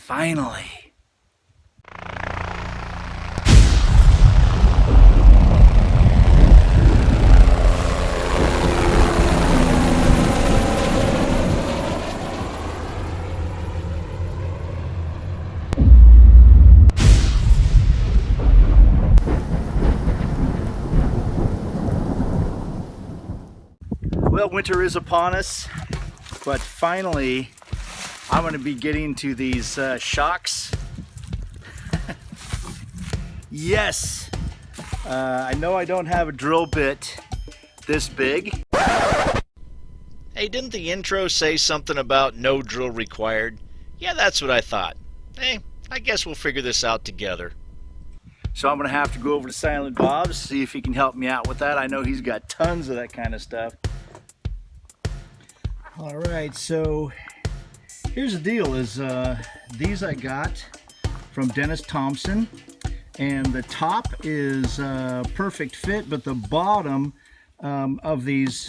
Finally. Well, winter is upon us, but finally I'm going to be getting to these shocks. Yes! I know I don't have a drill bit this big. Hey, didn't the intro say something about no drill required? Yeah, that's what I thought. Hey, I guess we'll figure this out together. So I'm going to have to go over to Silent Bob's, see if he can help me out with that. I know he's got tons of that kind of stuff. All right, so here's the deal is these I got from Dennis Thompson, and the top is perfect fit, but the bottom of these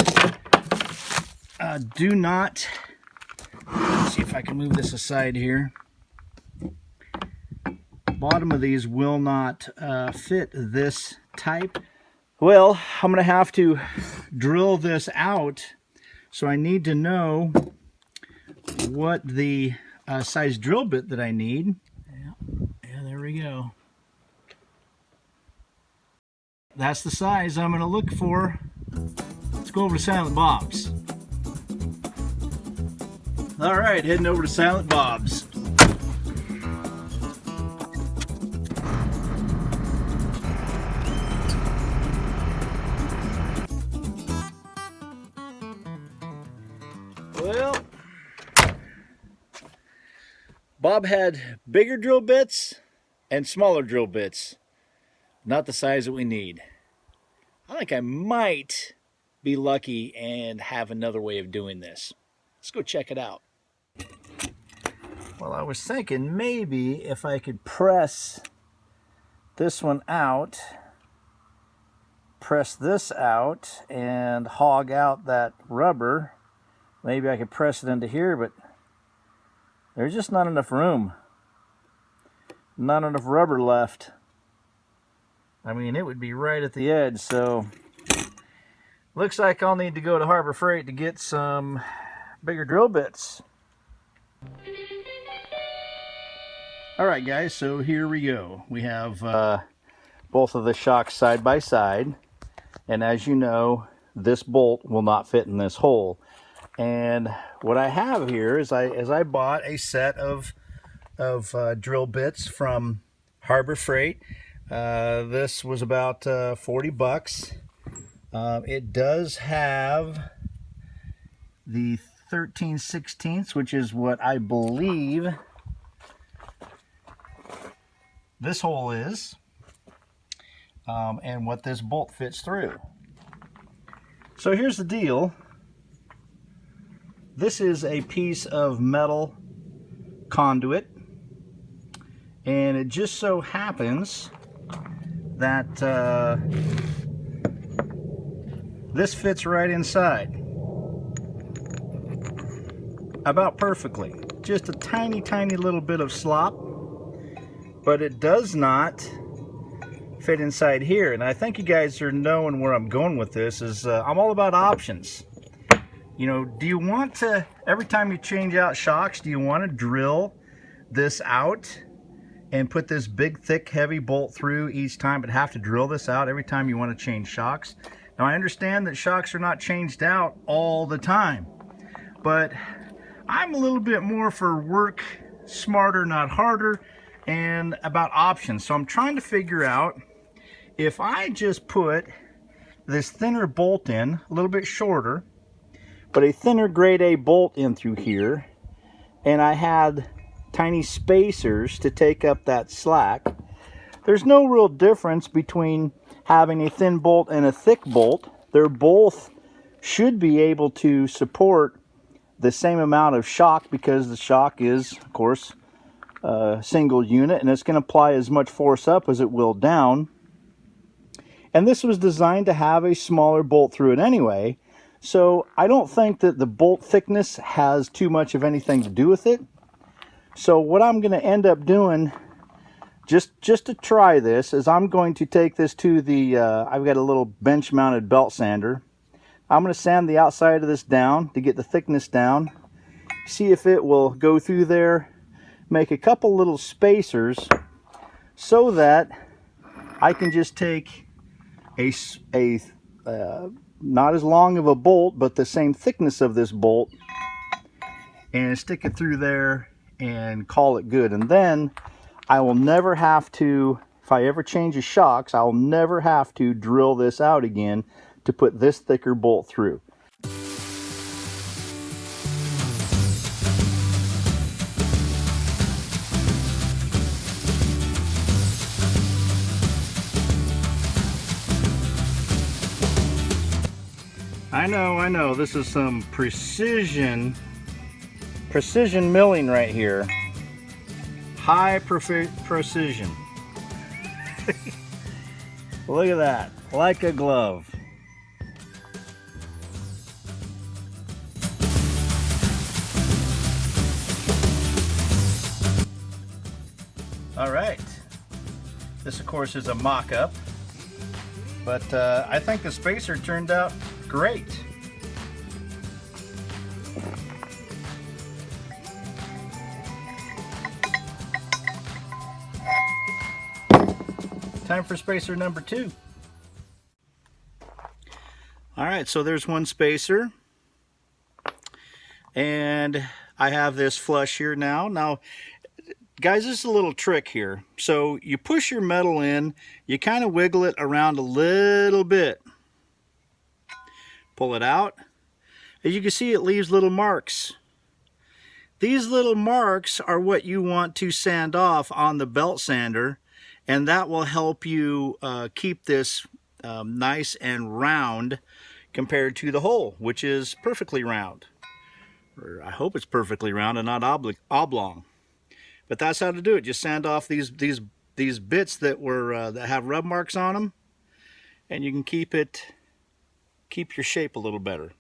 do not, let's see if I can move this aside here. Bottom of these will not fit this type. Well, I'm gonna have to drill this out. So I need to know what the size drill bit that I need. Yeah, there we go. That's the size I'm going to look for. Let's go over to Silent Bob's. All right, heading over to Silent Bob's. Well, Bob had bigger drill bits and smaller drill bits, not the size that we need. I think I might be lucky and have another way of doing this. Let's go check it out. Well, I was thinking maybe if I could press this one out, press this out, and hog out that rubber. Maybe I could press it into here, but there's just not enough room. Not enough rubber left. I mean, it would be right at the edge, so looks like I'll need to go to Harbor Freight to get some bigger drill bits. All right, guys, so here we go. We have both of the shocks side by side, and as you know, this bolt will not fit in this hole. And what I have here is I bought a set of drill bits from Harbor Freight. This was about 40 bucks. It does have the 13/16, which is what I believe this hole is, and what this bolt fits through. So here's the deal. This is a piece of metal conduit, and it just so happens that this fits right inside about perfectly. Just a tiny little bit of slop, but it does not fit inside here. And I think you guys are knowing where I'm going with this is I'm all about options. You know, do you want to, every time you change out shocks, do you want to drill this out and put this big, thick, heavy bolt through each time, but have to drill this out every time you want to change shocks? Now, I understand that shocks are not changed out all the time, but I'm a little bit more for work smarter, not harder, and about options. So I'm trying to figure out if I just put this thinner bolt in, a little bit shorter, but a thinner grade A bolt in through here, and I had tiny spacers to take up that slack. There's no real difference between having a thin bolt and a thick bolt. They're both should be able to support the same amount of shock, because the shock is, of course, a single unit, and it's going to apply as much force up as it will down. And this was designed to have a smaller bolt through it anyway. So I don't think that the bolt thickness has too much of anything to do with it. So what I'm going to end up doing, just to try this, is I'm going to take this to the, I've got a little bench mounted belt sander. I'm going to sand the outside of this down to get the thickness down. See if it will go through there, make a couple little spacers so that I can just take a not as long of a bolt, but the same thickness of this bolt, and stick it through there and call it good. And then I will never have to, if I ever change the shocks, I'll never have to drill this out again to put this thicker bolt through. I know, this is some precision milling right here. High precision. Look at that, like a glove. All right, this of course is a mock-up, but I think the spacer turned out great. Time for spacer number 2. All right, so there's one spacer, and I have this flush here now. Now, guys, this is a little trick here. So you push your metal in, you kind of wiggle it around a little bit. Pull it out. As you can see, it leaves little marks. These little marks are what you want to sand off on the belt sander, and that will help you keep this nice and round compared to the hole, which is perfectly round. Or I hope it's perfectly round and not oblong. But that's how to do it. Just sand off these bits that have rub marks on them, and you can keep your shape a little better.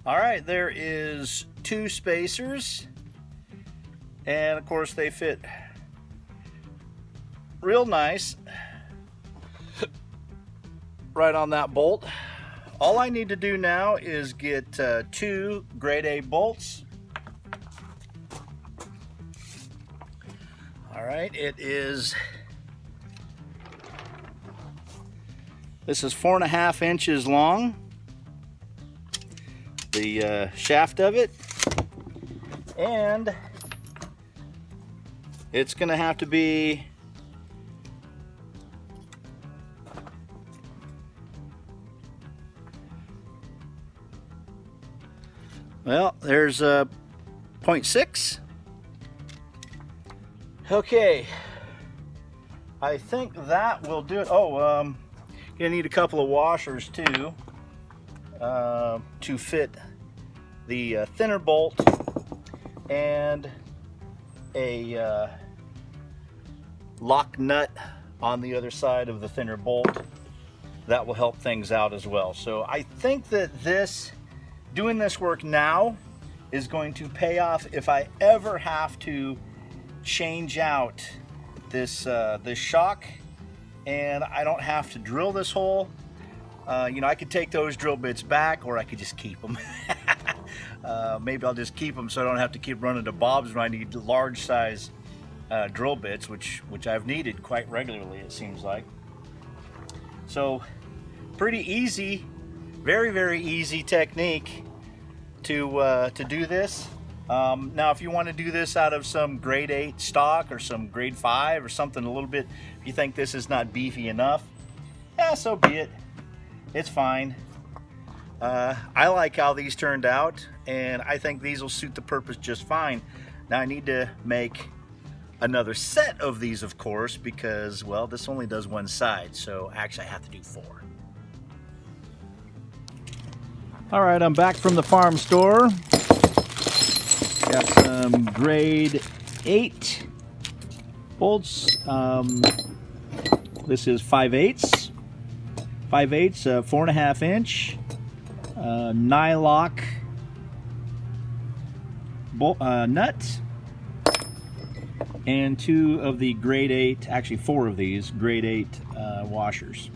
All right, there is 2 spacers, and of course they fit real nice right on that bolt. All I need to do now is get 2 grade A bolts. All right, this is 4.5 inches long, the shaft of it, and it's gonna have to be well, there's a 0.6. Okay, I think that will do it. Oh, gonna need a couple of washers too to fit the thinner bolt, and a lock nut on the other side of the thinner bolt. That will help things out as well. So I think that doing this work now is going to pay off if I ever have to change out this shock, and I don't have to drill this hole. You know, I could take those drill bits back, or I could just keep them. Maybe I'll just keep them so I don't have to keep running to Bob's when I need large size drill bits, which I've needed quite regularly, it seems like. So pretty easy, very, very easy technique to do this. Now, if you want to do this out of some grade 8 stock or some grade 5 or something a little bit, if you think this is not beefy enough, yeah, so be it. It's fine. I like how these turned out, and I think these will suit the purpose just fine. Now I need to make another set of these, of course, because, well, this only does one side, so actually I have to do 4. All right, I'm back from the farm store. Got some grade 8 bolts. This is 5/8. 5/8, 4.5 inch nylock nut, and 2 of the grade 8, actually 4 of these grade 8 washers.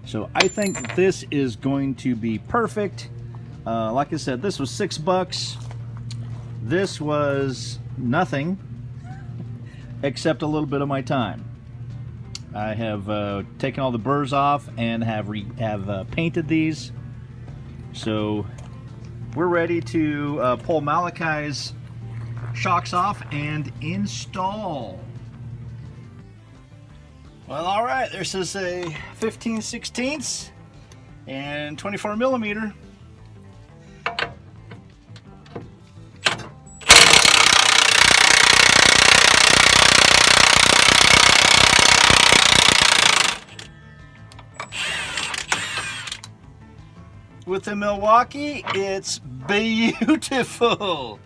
So I think that this is going to be perfect. Like I said, this was $6. This was nothing except a little bit of my time. I have taken all the burrs off and have painted these. So we're ready to pull Malachi's shocks off and install. Well, all right, this is a 15/16 and 24 millimeter. With the Milwaukee, it's beautiful.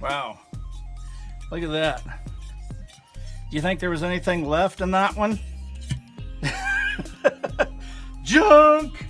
Wow, look at that. Do you think there was anything left in that one? Junk!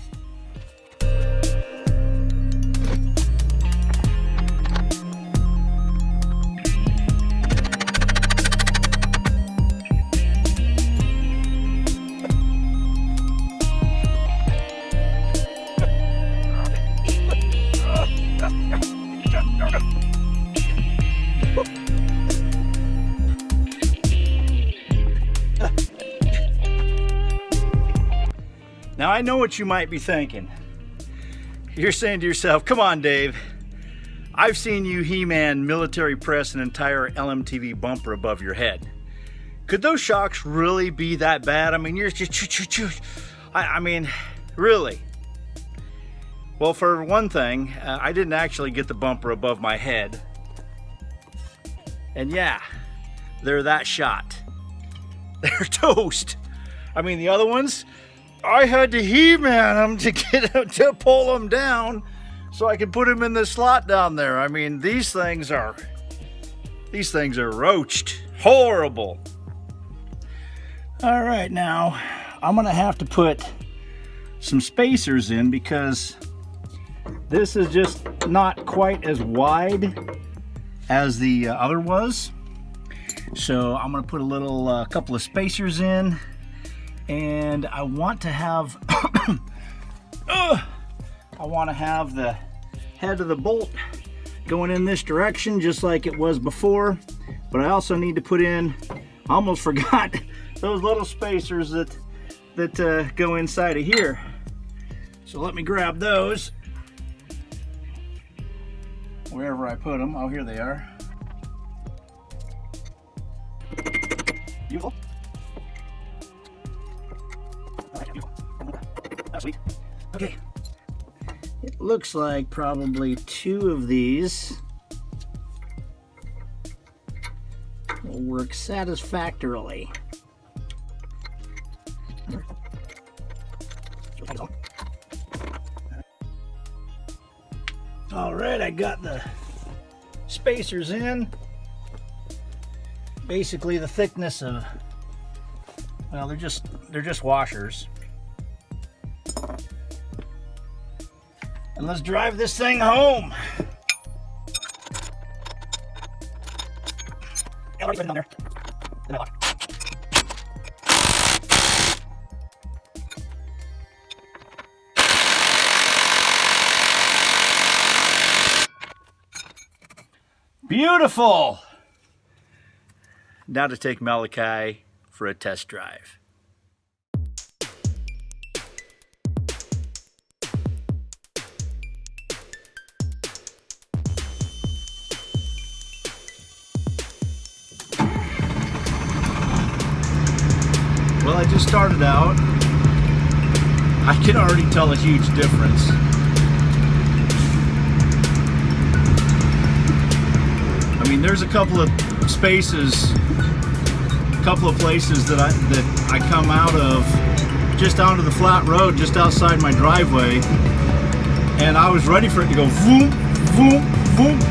Now I know what you might be thinking. You're saying to yourself, come on Dave, I've seen you He-Man military press an entire LMTV bumper above your head. Could those shocks really be that bad? I mean, you're just, I mean, really? Well, for one thing, I didn't actually get the bumper above my head. And yeah, they're that shot. They're toast. I mean, the other ones, I had to He-Man them to get them to pull them down so I could put them in the slot down there. I mean, these things are roached. Horrible. All right, now I'm gonna have to put some spacers in because this is just not quite as wide as the other was. So I'm gonna put a little couple of spacers in. And I want to have I want to have the head of the bolt going in this direction just like it was before, but I also need to put in, I almost forgot, those little spacers that go inside of here. So let me grab those wherever I put them. Oh, here they are. Beautiful. Sweet. Okay, it looks like probably 2 of these will work satisfactorily. All right, I got the spacers in. Basically the thickness of, well, they're just washers. And let's drive this thing home. Already put it on there. Then I lock. Beautiful. Now to take Malachi for a test drive. Well, I just started out. I can already tell a huge difference. I mean, mean, there's a couple of spaces, a couple of places that I come out of, just onto the flat road just outside my driveway, and I was ready for it to go voom, voom, voom,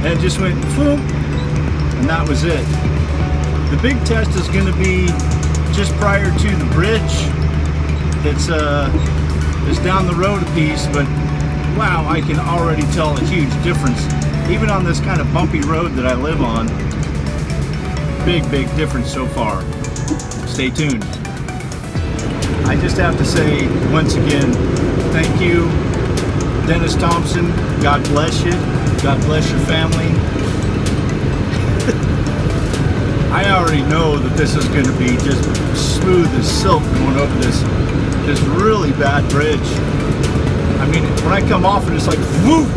and it just went voom, and that was it. The big test is going to be just prior to the bridge. It's down the road a piece, but wow, I can already tell a huge difference. Even on this kind of bumpy road that I live on, big difference so far. Stay tuned. I just have to say, once again, thank you, Dennis Thompson. God bless you. God bless your family. I already know that this is going to be just smooth as silk going over this really bad bridge. I mean, when I come off it, it's like woof,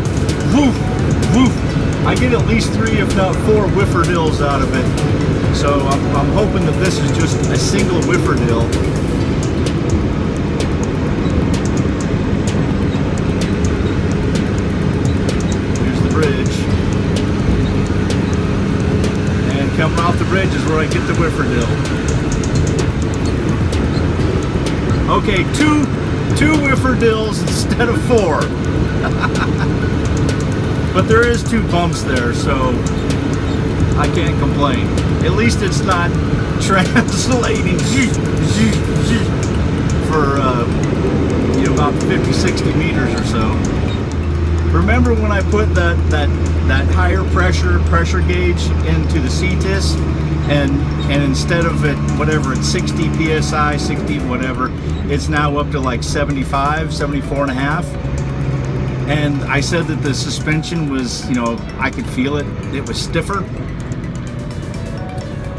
woof, woof. I get at least 3, if not 4 whifferdills out of it. So I'm hoping that this is just a single whifferdill. Here's the bridge. And coming off the bridge is where I get the whifferdill. Okay, two whifferdills instead of 4. But there is 2 bumps there, so I can't complain. At least it's not translating for you know, about 50-60 meters or so. Remember when I put that higher pressure gauge into the CTIS, and instead of it, whatever, it's 60 psi, 60 whatever, it's now up to like 75, 74 and a half. And I said that the suspension was, you know, I could feel it. It was stiffer.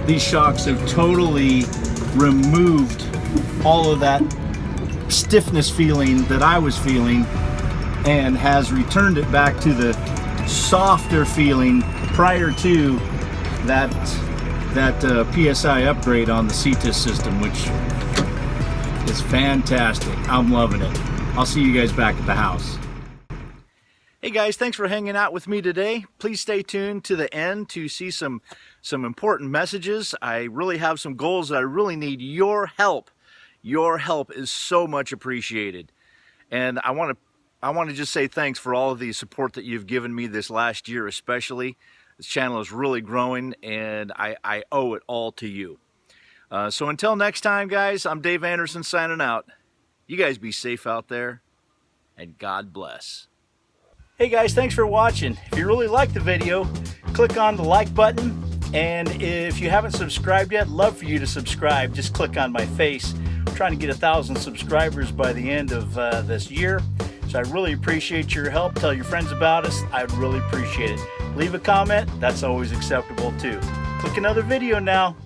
These shocks have totally removed all of that stiffness feeling that I was feeling, and has returned it back to the softer feeling prior to that PSI upgrade on the CTIS system, which is fantastic. I'm loving it. I'll see you guys back at the house. Hey guys, thanks for hanging out with me today. Please stay tuned to the end to see some important messages. I really have some goals that I really need your help. Your help is so much appreciated. And I want to just say thanks for all of the support that you've given me this last year especially. This channel is really growing, and I owe it all to you. So until next time, guys, I'm Dave Anderson signing out. You guys be safe out there, and God bless. Hey guys, thanks for watching. If you really liked the video, click on the like button, and if you haven't subscribed yet, love for you to subscribe. Just click on my face. I'm trying to get 1,000 subscribers by the end of this year, so I really appreciate your help. Tell your friends about us. I'd really appreciate it. Leave a comment. That's always acceptable too. Click another video now.